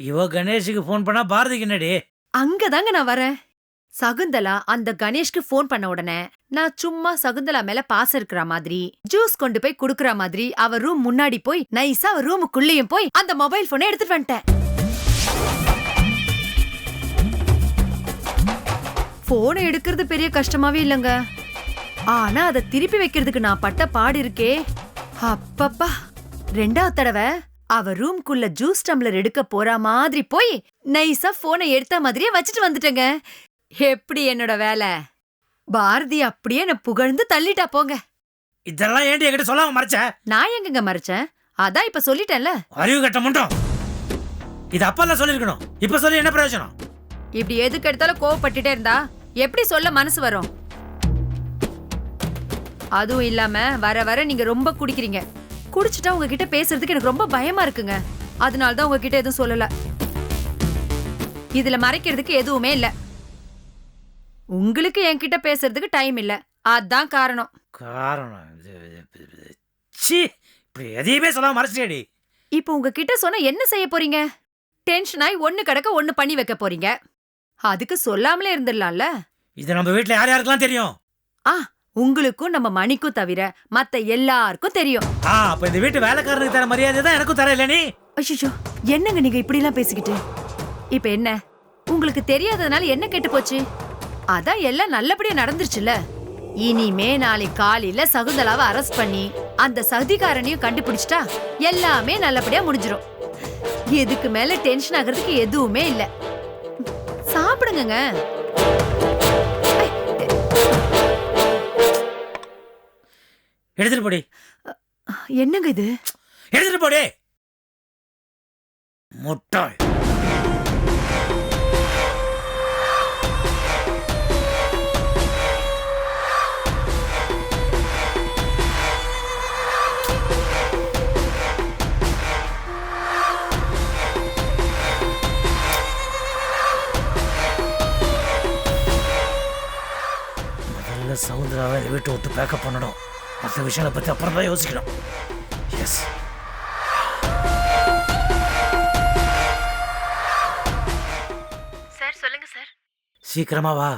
இவ கணேஷுக்கு ஃபோன் பண்ணா பாரதிக்கு என்னடி? அங்கதாங்க நான் வரேன். சகுந்தலா அந்த கணேஷ்க்கு ஃபோன் பண்ண உடனே நான் சும்மா சகுந்தலா மேல பாசம் இருக்கிற மாதிரி ஜூஸ் கொண்டு போய் குடுக்கற மாதிரி அவ ரூம் முன்னாடி போய் நைஸா அவ ரூமுக்குள்ளேயும் போய் அந்த மொபைல் போனை எடுத்துட்டு வந்துட்டேன். போனை எடுக்கிறது பெரிய கஷ்டமாவே இல்லங்க. ஆனா அதை திருப்பி வைக்கிறதுக்கு நான் பட்ட பாடு இருக்கே அப்பப்பா. ரெண்டாவது தடவை அவ ரூம்குள்ள ஜூஸ் டம்ளர் எடுக்க போற மாதிரி போய் நைஸா போனை எடுத்த மாதிரியே வச்சுட்டு வந்துட்டேங்க. எப்படி என்னோட வேலை? பாரதி அப்படியே என்ன புகழ்ந்து தள்ளிட்டா போங்க. இதெல்லாம் ஏன்டி என்கிட்ட சொல்லாம மறைச்ச? நான் எங்கங்க மறைச்சேன்? அதான் இப்ப சொல்லிட்டேன்ல. அறிவு கட்ட முண்டோம். இது அப்பெல்லாம் சொல்லிருக்கணும். இப்ப சொல்லி என்ன பிரயோஜனம்? இப்படி எதுக்கு எடுத்தாலும் கோவப்பட்டுட்டே இருந்தா எப்படி சொல்ல மனசு வரும்? அதுவும் இல்லாம வர வர நீங்க ரொம்ப குடிக்கிறீங்க. குடிச்சிட்டா உங்ககிட்ட பேசுறதுக்கு எனக்கு ரொம்ப பயமா இருக்குங்க. அதனாலதான் உங்ககிட்ட எதுவும் சொல்லல. இதுல மறைக்கிறதுக்கு எதுவுமே இல்ல. உங்களுக்கு என்கிட்ட பேசுறதுக்கு டைம் இல்ல, அதான் காரணம். காரணம் ச்சீ, இப்படி எதையுமே சொல்லாம மறைச்சிட்டேடி. இப்போ உங்ககிட்ட சொன்னா என்ன செய்ய போறீங்க? டென்ஷன் ஆகி ஒண்ணு கிடக்க ஒண்ணு பண்ணி வைக்க போறீங்க. அதுக்கு சொல்லாமலே இருந்துடலாம்ல. இது நம்ம வீட்டுல யார் யாருக்கெல்லாம் தெரியும்? உங்களுக்கும் நம்ம மணிக்கும் தவிர மத்த எல்லாருக்கும் தெரியும். அப்ப இந்த வீட்டு வேலைக்காரனுக்கு தர மரியாதை தான் எனக்கும் தர இல்ல நீ. ஐயோ, என்னங்க நீங்க இப்படி எல்லாம் பேசிக்கிட்டு? இப்ப என்ன உங்களுக்கு தெரியாததுனால என்ன கெட்டு போச்சு? அதான் எல்லாம் நல்லபடியா நடந்துருச்சுல. இனிமே நாளை காலையில சகுந்தலாவை அரெஸ்ட் பண்ணி அந்த சதிகாரனையும் கண்டுபிடிச்சிட்டா எல்லாமே நல்லபடியா முடிஞ்சிரும். இதுக்கு மேல டென்ஷன் ஆகிறதுக்கு எதுவுமே இல்ல. சாப்பிடுங்க. எடுத்துட்டு போடி. என்னங்க இது? எடுத்துட்டு போடி முட்டாள். முதல்ல சவுந்தராவை இந்த வீட்டை விட்டு பேக்கப் பண்ணணும். மற்ற விஷயங்களை பத்தி அப்புறம் தான் யோசிக்கணும். எஸ். சார் சொல்லுங்க சார். சீக்கிரமா வா.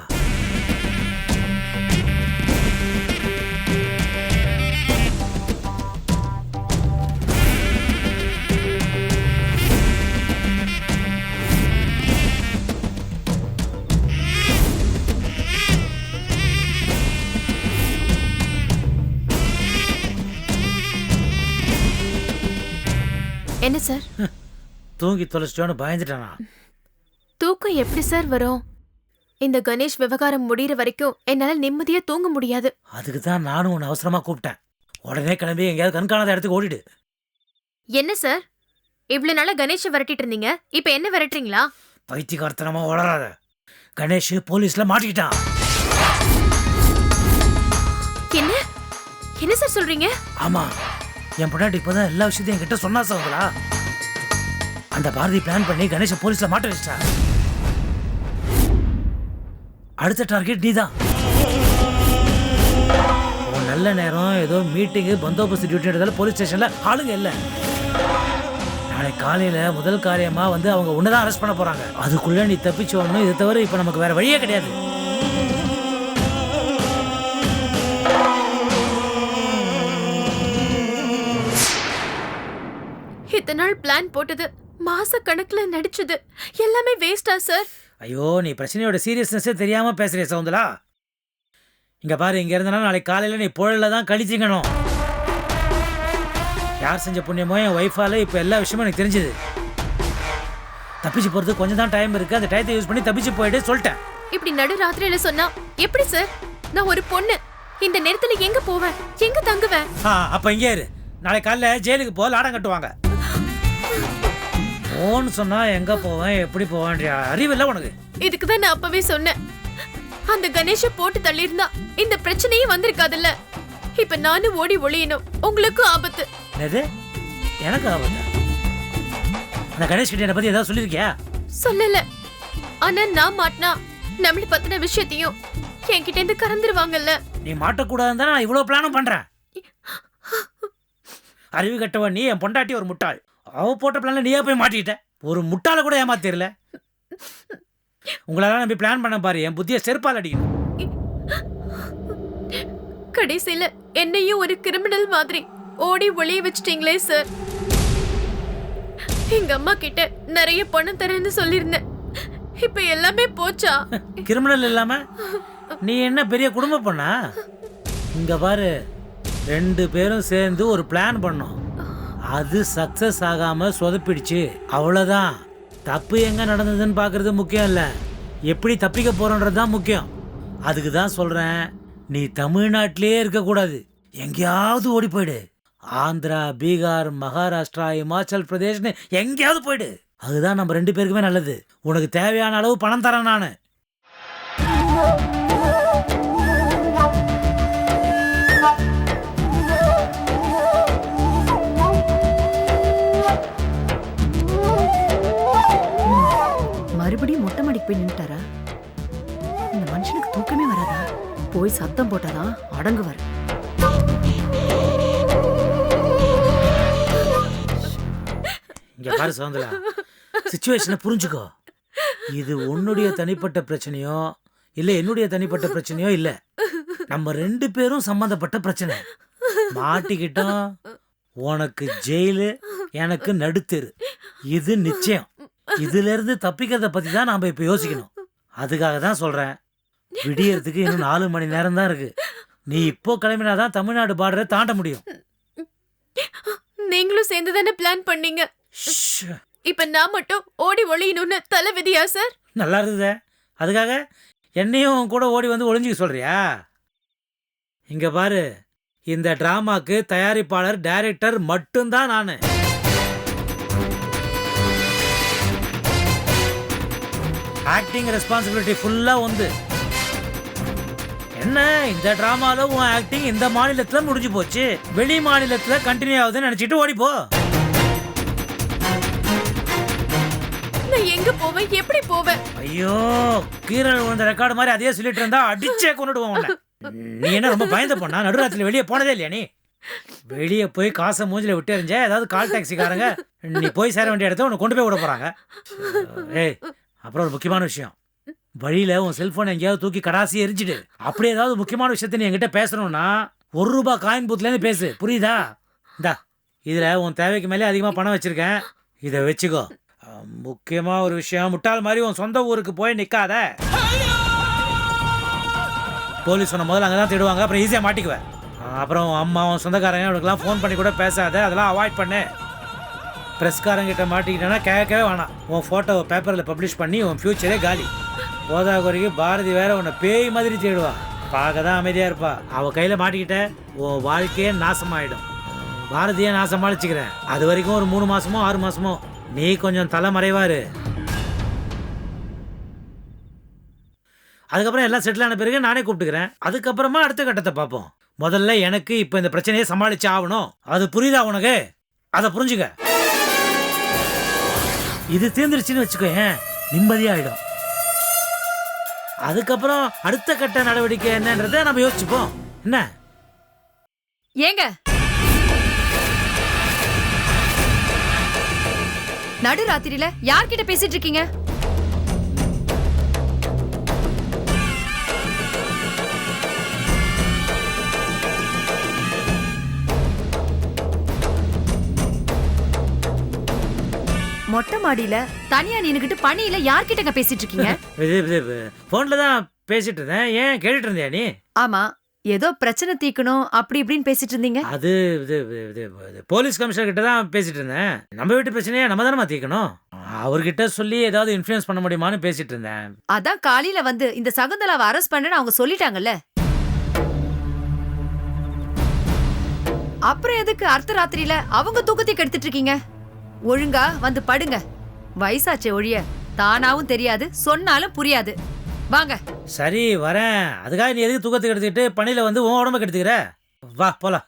என்ன சார்? தூங்கி தொலைச்சிட்டோன்னு பயந்துட்டானா? தூக்கம் எப்படி சார் வரும்? இந்த கணேஷ் விவகாரம் முடிகிற வரைக்கும் என்னால நிம்மதியா தூங்க முடியாது. அதுக்கு தான் நானும் உன்னை அவசரமா கூப்பிட்டேன். உடனே கிளம்பி எங்கேயாவது கண்காணாத இடத்துக்கு ஓடிடு. என்ன சார், இவ்வளவு நாளா கணேஷை விரட்டிட்டு இருந்தீங்க, இப்ப என்ன விரட்டுறீங்களா? பைத்தியக்காரத்தனமா வளராத. கணேஷ் போலீஸ்ல மாட்டிக்கிட்டான். என்ன என்ன சார் சொல்றீங்க? ஆமா, என் பொண்டாட்டி இப்பதான் எல்லா விஷயத்தையும் என்கிட்ட சொன்னா சவுங்களா. அந்த பாரதி பிளான் பண்ணி கணேஷ போலீஸ்ல மாட்ட வச்சிட்டா. அடுத்த டார்கெட் நீதான். நல்ல நேரம் ஏதோ மீட்டிங்கு பந்தோபஸ்து டியூட்டி போலீஸ் ஸ்டேஷன்ல ஆளுங்க இல்ல. நாளை காலையில முதல் காரியமா வந்து அவங்க உன்னதான் அரெஸ்ட் பண்ண போறாங்க. அதுக்குள்ள நீ தப்பிச்சு வரணும். இதை தவிர இப்ப நமக்கு வேற வழியே கிடையாது. இத்தனை நாள் பிளான் போட்டது, மாச கணக்குல நடிச்சது எல்லாமே வேஸ்டா சார்? ஐயோ, நீ பிரச்சனையோட சீரியஸ்னஸே தெரியாம பேசுறிய சவுந்தலா. இங்க பாரு, இங்க இருந்தாலும் நாளைக்கு காலையில நீ புழல தான் கழிச்சிக்கணும். யார் செஞ்ச புண்ணியமோ என் ஒய்ஃபால இப்ப எல்லா விஷயமும் எனக்கு தெரிஞ்சது. தப்பிச்சு போறதுக்கு கொஞ்சம் தான் டைம் இருக்கு. அந்த டயத்தை யூஸ் பண்ணி தப்பிச்சு போயிட்டு சொல்லிட்டேன். இப்படி நடு ராத்திரியில சொன்னா எப்படி சார்? நான் ஒரு பொண்ணு, இந்த நேரத்துல எங்க போவேன், எங்க தங்குவேன்? அப்ப இங்கே இரு. நாளைக்கு காலைல ஜெயிலுக்கு போ, லாடம் கட்டுவாங்க. போன்னு சொன்னா எங்க போவேன், எப்படி போவேன் அறிவு இல்ல உனக்கு. இதுக்குதான் நான் அப்பவே சொன்னேன், அந்த கணேஷ போட்டு தள்ளியிருந்தா இந்த பிரச்சனையே வந்திருக்காதுல்ல. இப்ப நானும் ஓடி ஒளியணும், உங்களுக்கும் ஆபத்து. என்னது எனக்கு ஆபத்தா? அந்த கணேஷ் கிட்ட என்ன பத்தி ஏதாவது சொல்லிருக்கியா? சொல்லல. ஆனா நான் மாட்டினா நம்மள பத்தின விஷயத்தையும் என்கிட்ட இருந்து கறந்துருவாங்கல்ல. நீ மாட்டக்கூடாதுன்னு தான் நான் இவ்வளவு பிளானும் பண்றேன். அறிவு கட்டவன் நீ, என் பொண்டாட்டி ஒரு முட்டாள். அவ போட்ட பிளான்ல நீயா போய் மாட்டிக்கிட்ட. ஒரு முட்டாள கூட ஏமாத்திரல. உங்களால நம்பி பிளான் பண்ண பாரு, என் புத்தியை செருப்பால் அடிக்கணும். கடைசியில என்னையும் ஒரு கிரிமினல் மாதிரி ஓடி ஒளிய வச்சிட்டீங்களே சார். எங்க அம்மா கிட்ட நிறைய பணம் தரேன்னு சொல்லியிருந்தேன். இப்ப எல்லாமே போச்சா? கிரிமினல் இல்லாம நீ என்ன பெரிய குடும்ப பண்ணா? இங்க பாரு, 2 பேரும் சேர்ந்து ஒரு பிளான் பண்ணோம். அது சக்சஸ் ஆகாம சொதப்பிடுச்சு, அவ்வளவுதான். தப்பு எங்க நடந்ததுன்னு பாக்குறது முக்கியம் இல்ல, எப்படி தப்பிக்க போறோன்றதுதான் முக்கியம். அதுக்கு தான் சொல்றேன், நீ தமிழ்நாட்டிலே இருக்கக்கூடாது, எங்கேயாவது ஓடி போயிடு. ஆந்திரா, பீகார், மகாராஷ்டிரா, இமாச்சல் பிரதேஷ்னு எங்கேயாவது போயிடு. அதுதான் நம்ம 2 பேருக்குமே நல்லது. உனக்கு தேவையான அளவு பணம் தரேன் நானு. மறுபடியும் மொட்டை மாடிக்கு போய் நின்னுட்டாரா? இந்த மனுஷனுக்கு தூக்கமே வராதா? போய் சத்தம் போட்டாதான் அடங்குவார். இங்க பாரு சவுந்தரா, சிச்சுவேஷனை புரிஞ்சுக்கோ. இது உன்னுடைய தனிப்பட்ட பிரச்சனையோ இல்ல என்னுடைய தனிப்பட்ட பிரச்சனையோ இல்ல, நம்ம 2 பேரும் சம்பந்தப்பட்ட பிரச்சனை. மாட்டிக்கிட்டோம், உனக்கு ஜெயிலு, எனக்கு நடுத்தெரு, இது நிச்சயம். இதுல இருந்து தப்பிக்கிறத பத்தி தான் நாம இப்ப யோசிக்கணும். அதுக்காக தான் சொல்றேன், விடியறதுக்கு இன்னும் 4 மணி நேரம் தான் இருக்கு. நீ இப்போ கிளம்பினாதான் தமிழ்நாடு பார்டரை தாண்ட முடியும். நீங்களும் சேர்ந்து தானே பிளான் பண்ணீங்க. ஷ்ஷ். இப்ப நான் மட்டும் ஓடி ஒளியணும்னு தலை விதியா சார்? நல்லா இருக்குதே, அதுக்காக என்னையும் உன் கூட ஓடி வந்து ஒளிஞ்சுக்க சொல்றியா? இங்க பாரு, இந்த டிராமாக்கு தயாரிப்பாளர், டைரக்டர் மட்டும்தான் நானு. ஆக்டிங் ரெஸ்பான்சிபிலிட்டி ஃபுல்லா வந்து என்ன, இந்த டிராமால உன் ஆக்டிங் இந்த மாநிலத்துல முடிஞ்சு போச்சு, வெளி மாநிலத்துல கண்டினியூ ஆகுதுன்னு நினைச்சிட்டு ஓடிப்போ. நான் எங்க போவேன், எப்படி போவேன்? ஐயோ, கீரல் விழுந்த ரெக்கார்டு மாதிரி அதே சொல்லிட்டு இருந்தா அடிச்சே கொண்டுடுவோம் உன்னை. நீ என்ன ரொம்ப பயந்த பொண்ணா? நடுராத்திரில வெளியே போனதே இல்லையா நீ? வெளியே போய் காசை மூஞ்சில விட்டு எறிஞ்ச ஏதாவது கால் டாக்ஸிக்காரங்க நீ போய் சேர வேண்டிய இடத்த உன்னை கொண்டு போய் விட போறாங்க. ஏய், அப்புறம் ஒரு முக்கியமான விஷயம், வழியில உன் செல்போன் எங்கேயாவது தூக்கி கடாசி எரிஞ்சிடு. அப்படி ஏதாவது முக்கியமான விஷயத்த நீ என்கிட்ட பேசணும்னா ₹1 காயின் பூத்துல இருந்து பேசு, புரியுதா? இந்தா, இதுல உன் தேவைக்கு மேலே அதிகமா பணம் வச்சிருக்கேன், இதை வச்சுக்கோ. முக்கியமா ஒரு விஷயம், முட்டாள் மாதிரி உன் சொந்த ஊருக்கு போய் நிக்காத. போலீஸ் சொன்ன முதல்ல அங்கதான் தேடுவாங்க, அப்புறம் ஈஸியா மாட்டிக்குவேன். அப்புறம் அம்மா, உன் சொந்தக்காரங்க அவனுக்குலாம் ஃபோன் பண்ணி கூட பேசாத, அதெல்லாம் அவாய்ட் பண்ணு. ப்ரெஸ்காரங்கிட்ட மாட்டிக்கிட்டேன்னா கேட்கவே வேணாம், உன் ஃபோட்டோவை பேப்பரில் பப்ளிஷ் பண்ணி உன் ஃப்யூச்சரே காலி. போதா குறைக்கு பாரதி வேற உன்னை பேய் மாதிரி தேடுவா, பார்க்க தான் அமைதியாக இருப்பா. அவள் கையில் மாட்டிக்கிட்ட உன் வாழ்க்கையே நாசமாயிடும். பாரதியை நான் சமாளிச்சுக்கிறேன், அது வரைக்கும் ஒரு 3 மாசமோ 6 மாசமோ நீ கொஞ்சம் தலைமறைவாரு. அதுக்கப்புறம் எல்லாம் செட்டில் ஆன பிறகு நானே கூப்பிட்டுக்கிறேன். அதுக்கப்புறமா அடுத்த கட்டத்தை பார்ப்போம். முதல்ல எனக்கு இப்போ இந்த பிரச்சனையை சமாளிச்சு ஆகணும், அது புரியுதா உனக்கு? அதை புரிஞ்சுக்க. இது தீர்ந்துருச்சுன்னு வச்சுக்கோ, நிம்மதியாயிடும். அதுக்கப்புறம் அடுத்த கட்ட நடவடிக்கை என்னன்றதை நம்ம யோசிச்சுப்போம். என்ன ஏங்க, நடு ராத்திரியில யார்கிட்ட பேசிட்டு இருக்கீங்க? மொட்டை மாடியில தனியா நின்னுகிட்டு பனியில யார்கிட்டங்க பேசிட்டு இருக்கீங்க? போன்ல தான் பேசிட்டு இருந்தேன். ஏன் கேட்டுட்டு இருந்தியா நீ? ஆமா, ஏதோ பிரச்சனை தீக்கணும் அப்படி இப்படின்னு பேசிட்டு இருந்தீங்க. அது போலீஸ் கமிஷனர் கிட்ட தான் பேசிட்டு இருந்தேன். நம்ம வீட்டு பிரச்சனையை நம்ம தானே தீக்கணும், அவர்கிட்ட சொல்லி ஏதாவது இன்ஃப்ளூயன்ஸ் பண்ண முடியுமான்னு பேசிட்டு இருந்தேன். அதான் காலையில வந்து இந்த சகுந்தலாவை அரெஸ்ட் பண்ணேன்னு அவங்க சொல்லிட்டாங்கல்ல, அப்புறம் எதுக்கு அர்த்த ராத்திரியில அவங்க தூக்கத்தை கெடுத்துட்டு இருக்கீங்க? ஒழுங்கா வந்து படுங்க. வயசாச்சே ஒழிய தானாவும் தெரியாது, சொன்னாலும் புரியாது. வாங்க. சரி வரேன். அதுக்காக நீ எதுக்கு தூக்கத்துக்கு எடுத்துக்கிட்டு பணியில வந்து உன் உடம்பு கெடுத்துக்கிற? வா போலாம்.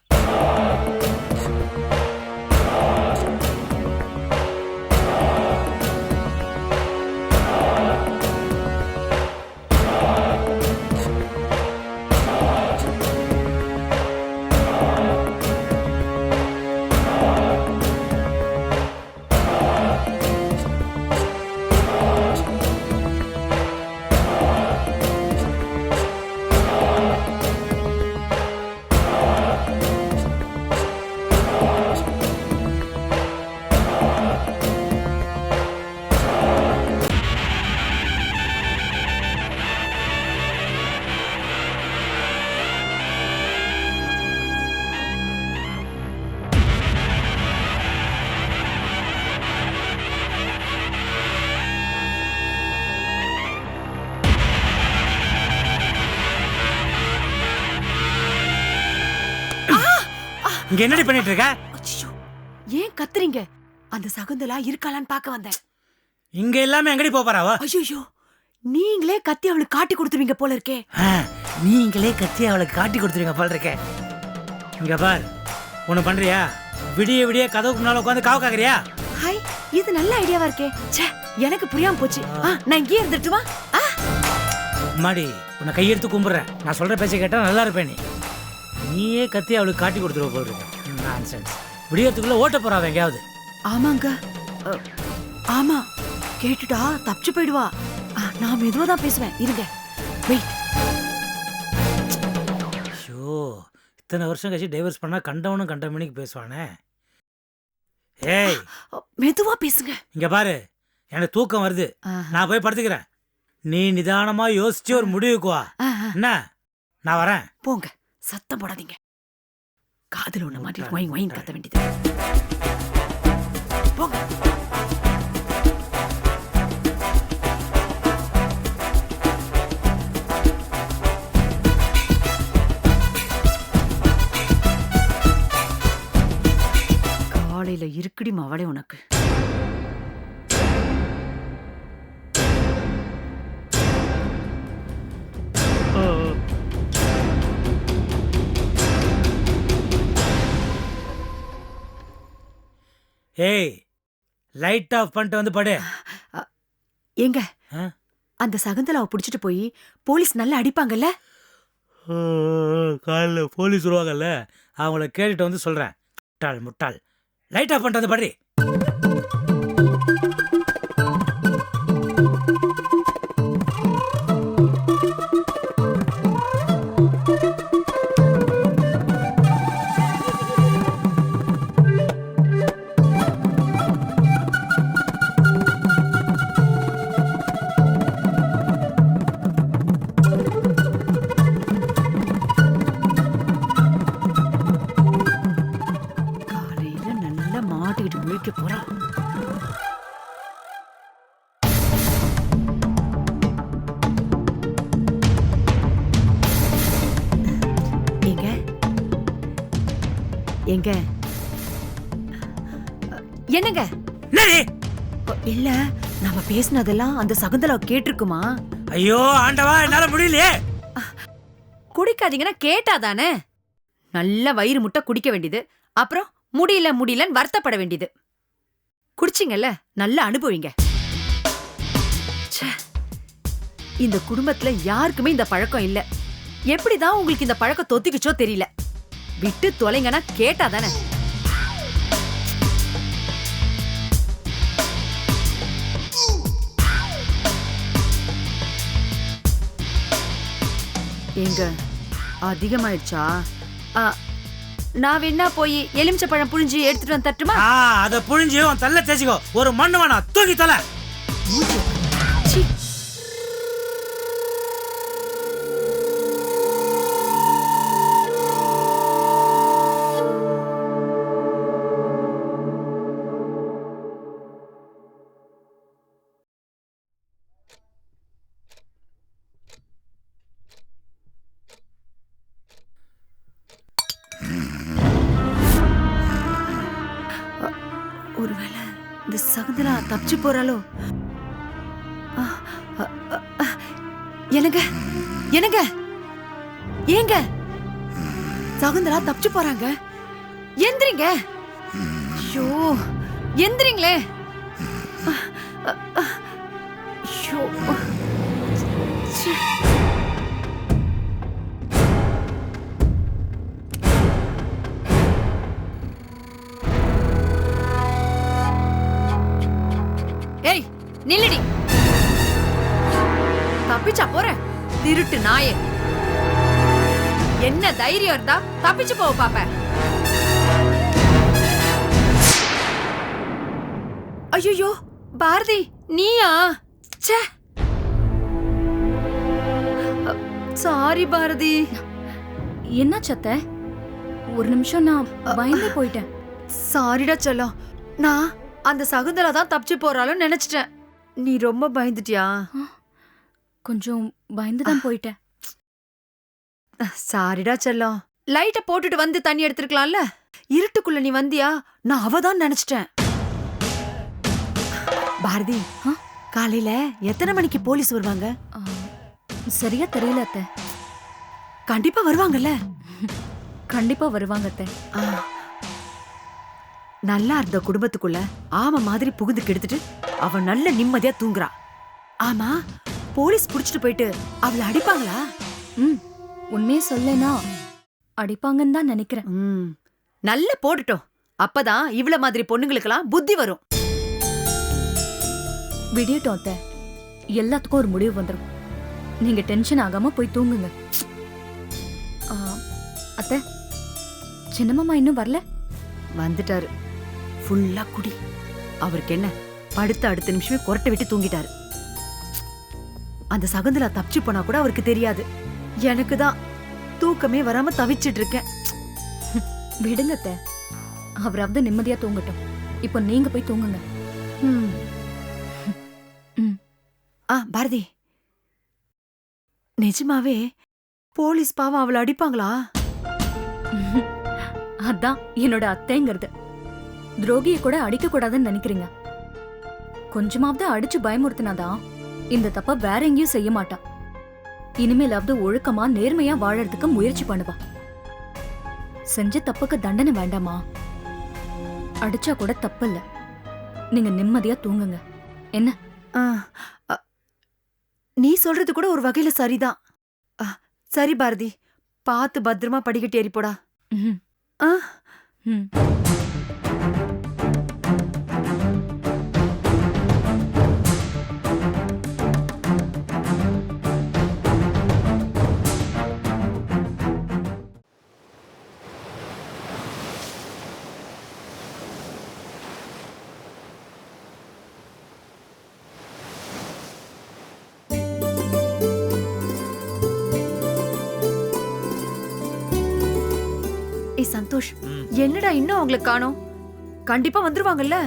இங்க என்னடி பண்ணிட்டு இருக்க? அச்சோ, ஏன் கத்துறீங்க? அந்த சகுந்தலா இருக்காளான்னு பார்க்க வந்தேன். இங்க எல்லாமே எங்கடி போறாவோ? ஐயோ, நீங்களே கத்தி அவளுக்கு காட்டி கொடுத்துருவீங்க போல இருக்கே. நீங்களே கத்தி அவளுக்கு காட்டி கொடுத்துருவீங்க போல இருக்கே. இங்க பார், ஒண்ணு பண்றியா? விடிய விடிய கதவுக்கு முன்னால உட்காந்து காவு காக்குறியா? ஹாய், இது நல்ல ஐடியாவா இருக்கே. ச்சே, எனக்கு புரியாம போச்சு. நான் இங்கே இருந்துட்டுமா? மாடி, உன்னை கையெடுத்து கும்பிடுறேன். நான் சொல்ற பேச்சை கேட்டா நல்லா இருப்பேன். நீயே கத்தி அவளுக்கு காட்டி கொடுத்துருவ போல இருக்கு. நான்சென்ஸ். விடியத்துக்குள்ள ஓட்ட போறாவ எங்கேயாவது. ஆமாங்க, ஆமா. கேட்டுட்டா தப்பிச்சு போயிடுவா. நான் மெதுவா தான் பேசுவேன். இருங்க, வெயிட். ஐயோ, இத்தனை வருஷம் கழிச்சு டைவர்ஸ் பண்ணா கண்டவனும் கண்டமணிக்கு பேசுவானே. ஏய், மெதுவா பேசுங்க. இங்க பாரு, எனக்கு தூக்கம் வருது. நான் போய் படுத்துக்கிறேன். நீ நிதானமா யோசிச்சு ஒரு முடிவுக்கு வா. என்ன, நான் வரேன். போங்க, சத்தம் போடாதீங்க. காதுல ஒண்ணு மாட்டி ஒயின் ஒயின் கத்த வேண்டியது. போங்க. காலையில இருக்குடி மவளே உனக்கு. ஏய், லைட் ஆஃப் பண்ணிட்டு வந்து படு. ஏங்க, அந்த சகுந்தலாவை புடிச்சிட்டு போய் போலீஸ் நல்லா அடிப்பாங்கல்ல? காலைல போலீஸ் வருவாங்கல்ல, அவங்கள கேட்டுட்டு வந்து சொல்றேன். முட்டாள் முட்டாள். லைட் ஆஃப் பண்ணிட்டு வந்து படு. முழிக்க போறா. எங்க எங்க என்னங்க? இல்ல, நாம பேசினதெல்லாம் அந்த சகுந்தலா கேட்டிருக்குமா? ஐயோ ஆண்டவா, என்னால முடியலையே. குடிக்காதீங்கன்னா கேட்டாதானே. நல்ல வயிறு முட்டை குடிக்க வேண்டியது, அப்புறம் முடியலன்னு வருத்தப்பட வேண்டியது. குடிச்சிங்கல்ல, நல்லா அனுபவிங்க. இந்த குடும்பத்துல யாருக்குமே இந்த பழக்கம் இல்ல. எப்படிதான் உங்களுக்கு இந்த பழக்கம் தொத்திக்குச்சோ தெரியல. விட்டு தொலைங்கன்னா கேட்டாதானே. எங்க அதிகமாயிடுச்சா? நான் வேணா போய் எலுமிச்சை பழம் புழிஞ்சு எடுத்துட்டு வந்து தட்டுமா? அத புழிஞ்சு உன் தள்ள தேய்ச்சிக்கோ. ஒரு மண்ணு வேணா, தூக்கி தலை. ஒருவேளை இந்த சகுந்தலா தப்பிச்சு போறாளோ? என்னங்க என்னங்க ஏங்க, சகுந்தலா தப்பிச்சு போறாங்க. எந்திரிங்க. ஐயோ, எந்திரிங்களே. ஐயோ, ஏய் நில்லடி. தப்பிச்சா போற திருட்டு நாயே. என்ன தைரியம் இருந்தா தப்பிச்சு போக பாப்ப. ஐயோ பாரதி, நீயா? ச்சே, சாரி பாரதி. என்ன சத்த? ஒரு நிமிஷம் நான் பயந்து போயிட்டேன். சாரிடா செல்லம். நான் அந்த சகுந்தலா தான் தப்பிச்சு போறாளுன்னு நினைச்சிட்டேன். நீ ரொம்ப பயந்துட்டியா? கொஞ்சம் பயந்துதான் போயிட்டேன். சாரிடா செல்லம். லைட்ட போட்டுட்டு வந்து தண்ணி எடுத்துருக்கலாம்ல. இருட்டுக்குள்ள நீ வந்தியா? நான் அவதான் நினைச்சிட்டேன். பாரதி, காலையில எத்தனை மணிக்கு போலீஸ் வருவாங்க? ஆ, சரியா தெரியல அத்தை. கண்டிப்பா வருவாங்கல்ல? கண்டிப்பா வருவாங்க அத்தை. ஆ. நல்லா இருந்த குடும்பத்துக்குள்ள ஆமா மாதிரி புகுந்து கெடுத்துட்டு அவ நல்ல நிம்மதியா தூங்குறா. ஆமா, போலீஸ் புடிச்சிட்டு போயிட்டு அவளை அடிப்பாங்களா? ம், உண்மையை சொல்லேனா அடிப்பாங்கன்னு தான் நினைக்கிறேன். நல்ல போட்டுட்டோம். அப்பதான் இவ்வளவு மாதிரி பொண்ணுங்களுக்கெல்லாம் புத்தி வரும். விடியட்டும் அத்தை, எல்லாத்துக்கும் ஒரு முடிவு வந்துடும். நீங்க டென்ஷன் ஆகாம போய் தூங்குங்க. ஆ, அத்தை, சின்னம்மா இன்னும் வரல? வந்துட்டாரு. ஃபுல்லா குடி. அவருக்கு என்ன, படுத்த அடுத்த நிமிஷமே கொரட்டை விட்டு தூங்கிட்டாரு. அந்த சகுந்தலா தப்பிச்சு போனா கூட அவருக்கு தெரியாது. எனக்கு தான் தூக்கமே வராம தவிச்சிட்டு இருக்கேன். விடுங்க அத்தை, அவராவது நிம்மதியா தூங்கட்டும். இப்போ நீங்க போய் தூங்குங்க. ம். ம். பாரதி, நிஜமாவே போலீஸ் பாவம் அவளை அடிப்பாங்களா? அதான் என்னோட அத்தைங்கிறது. துரோகியை கூட அடிக்க கூடாதுன்னு நினைக்கிறீங்க. கொஞ்சமாவது அடிச்சு பயமுறுத்தினாதான் இந்த தப்ப வேற எங்கேயும் செய்ய மாட்டா. இனிமேலாவது ஒழுக்கமா நேர்மையா வாழறதுக்கு முயற்சி பண்ணுவா. செஞ்ச தப்புக்கு தண்டனை வேண்டாமா? அடிச்சா கூட தப்பு இல்ல. நீங்க நிம்மதியா தூங்குங்க. என்ன? நீ சொல்றது கூட ஒரு வகையில சரிதான். சரி பாரதி, பார்த்து பத்திரமா படிக்கட்டு ஏறி போடா. ம். ம். சந்தோஷ், என்னடா இன்னும் அவங்களுக்கு காணோம்? கண்டிப்பா வந்துருவாங்கல்ல?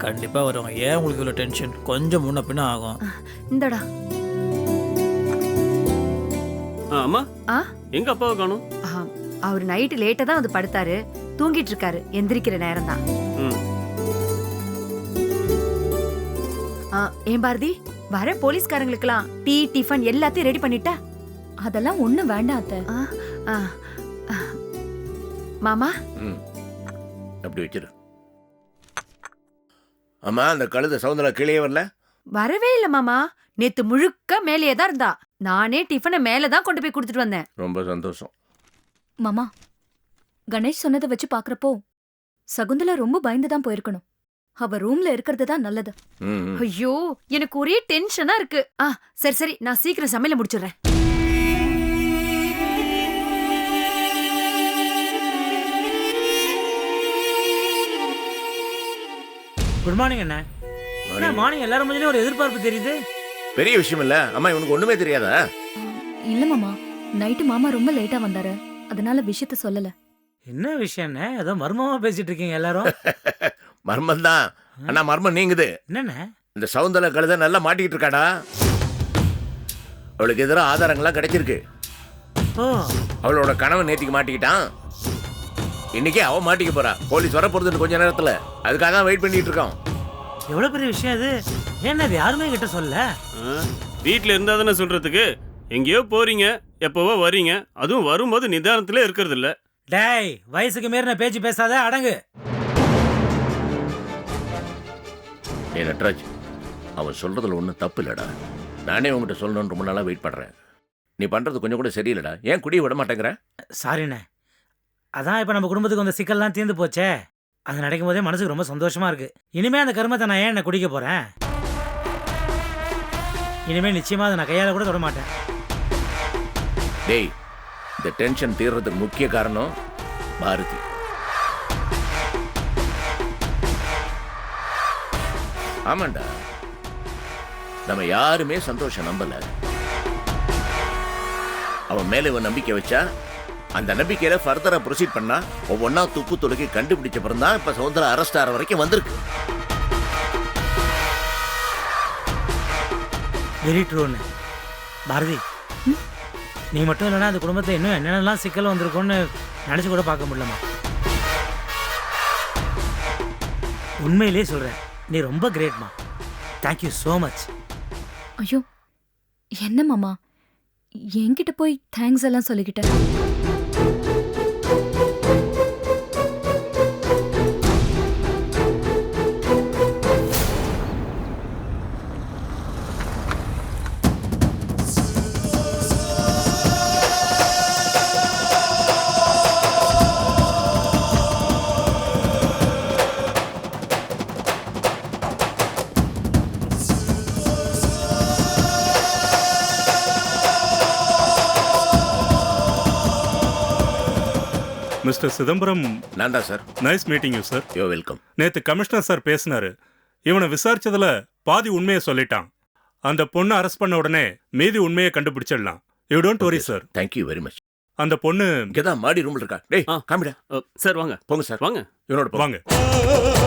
கண்டிப்பா வருவாங்க. ஏன் உங்களுக்கு இவ்வளவு டென்ஷன்? கொஞ்சம் முன்ன பின்ன ஆகும். இந்தடா. அம்மா, ஆ? எங்க அப்பாவை காணோம்? அவர் நைட்டு லேட்டா தான் வந்து படுத்தாரு. தூங்கிட்டு இருக்காரு. எந்திரிக்கிற நேரம் தான். ஏன் பாரதி, வர போலீஸ்காரங்களுக்கெல்லாம் டீ டிஃபன் எல்லாத்தையும் ரெடி பண்ணிட்டா? அதெல்லாம் ஒண்ணு வேண்டாம் அத்தை. மாமா, அப்படி வச்சிரு. அம்மா, அந்த கழுத சவுந்தரா கீழே வரல? வரவே இல்ல மாமா. நேத்து முழுக்க மேலேயே தான் இருந்தா. நானே டிஃபனை மேலதான் கொண்டு போய் கொடுத்துட்டு வந்தேன். ரொம்ப சந்தோஷம். மாமா, கணேஷ் சொன்னதை வச்சு பாக்குறப்போ சகுந்தலா ரொம்ப பயந்துதான் போயிருக்கணும். அவ ரூம்ல இருக்கிறது தான் நல்லது. ஐயோ, எனக்கு ஒரே டென்ஷனா இருக்கு. சரி சரி, நான் சீக்கிரம் சமையல முடிச்சிடுறேன். குட் மார்னிங் அண்ணா. மார்னிங் எல்லாரும் முன்னாடி ஒரு எதிர்பார்ப்பு தெரியுது. பெரிய விஷயம் இல்ல அம்மா, இவனுக்கு ஒண்ணுமே தெரியாதா? இல்ல மாமா, நைட்டு மாமா ரொம்ப லேட்டா வந்தாரு, அதனால விஷயத்த சொல்லல. என்ன விஷயம்னே? ஏதோ மர்மமா பேசிட்டு இருக்கீங்க எல்லாரும். மர்மம் தான். ஆனா மர்மம் நீங்குது. என்னண்ணே? இந்த சவுந்தரா கழுத நல்லா மாட்டிக்கிட்டு இருக்காடா. அவளுக்கு எதிராக ஆதாரங்கள்லாம் கிடைச்சிருக்கு. அவளோட கணவன் நேத்திக்கு மாட்டிக்கிட்டான். இன்னைக்கே அவ மாட்டிக்க போறா. போலீஸ் வர போறது கொஞ்ச நேரத்துல. அதுக்காக தான் வெயிட் பண்ணிட்டு இருக்கோம். எவ்வளவு பெரிய விஷயம் இது? ஏன்னா அது யாருமே கிட்ட சொல்ல. வீட்டுல இருந்தா தானே சொல்றதுக்கு. எங்கேயோ போறீங்க, எப்பவோ வரீங்க. அதுவும் வரும்போது நிதானத்திலே இருக்கிறது இல்ல. டேய், வயசுக்கு மீறின பேச்சு பேசாத, அடங்கு. ஏ நட்ராஜ், அவன் சொல்றதுல ஒன்றும் தப்பு இல்லடா. நானே உங்ககிட்ட சொல்லணும்னு ரொம்ப நாளா வெயிட் பண்றேன். நீ பண்றது கொஞ்சம் கூட சரியில்லடா. ஏன் குடிய விட மாட்டேங்கிற? சாரிண்ணே. அதான் இப்ப நம்ம குடும்பத்துக்கு வந்த சிக்கல்லாம் தீர்ந்து போச்சே. அது நடக்கும் போதே மனசுக்கு ரொம்ப சந்தோஷமா இருக்கு. இனிமே அந்த கருமத்தை நான் ஏன் என்ன குடிக்க போறேன்? இனிமே நிச்சயமா அதை நான் கையால கூட தொட மாட்டேன். டேய், இந்த டென்ஷன் தீர்றதுக்கு முக்கிய காரணம் பாரதி. ஆமாண்டா, நம்ம யாருமே சந்தோஷம் நம்பல. அவன் மேல இவன் நம்பிக்கை வச்சா, அந்த நம்பிக்கையில ஃபர்தரா ப்ரொசீட் பண்ணா, ஒவ்வொன்னா துப்பு துளக்கி கண்டுபிடிச்ச பிறகு தான் இப்ப சவுந்தரா அரெஸ்ட் ஆகிற வரைக்கும் வந்திருக்கு. வெரி ட்ரூன்னு. பாரதி, நீ மட்டும் இல்லைன்னா அந்த குடும்பத்தை இன்னும் என்னென்னலாம் சிக்கல் வந்திருக்கும்னு நினைச்சு கூட பார்க்க முடியலமா. உண்மையிலேயே சொல்கிறேன், நீ ரொம்ப கிரேட்மா. Thank you so much. ஐயோ என்ன மாமா என்கிட்ட போய் தேங்க்ஸ் எல்லாம் சொல்லிக்கிட்டேன். மிஸ்டர் சிதம்பரம், நான் தான் sir. Nice meeting you sir. Yo welcome. நேத்து கமிஷனர் சார் பேசினாரு. இவனை விசாரிச்சதுல பாதி உண்மையை சொல்லிட்டான். அந்த பொண்ணை அரெஸ்ட் பண்ண உடனே மீதி உண்மையை கண்டுபிடிச்சிடலாம். You don't worry sir. Thank you very much. அந்த பொண்ணு இங்கே தான் மாடி ரூமில் இருக்கா. டேய் காமிடா. சார் வாங்க போங்க சார். வாங்க. இவனோட போங்க. வாங்க.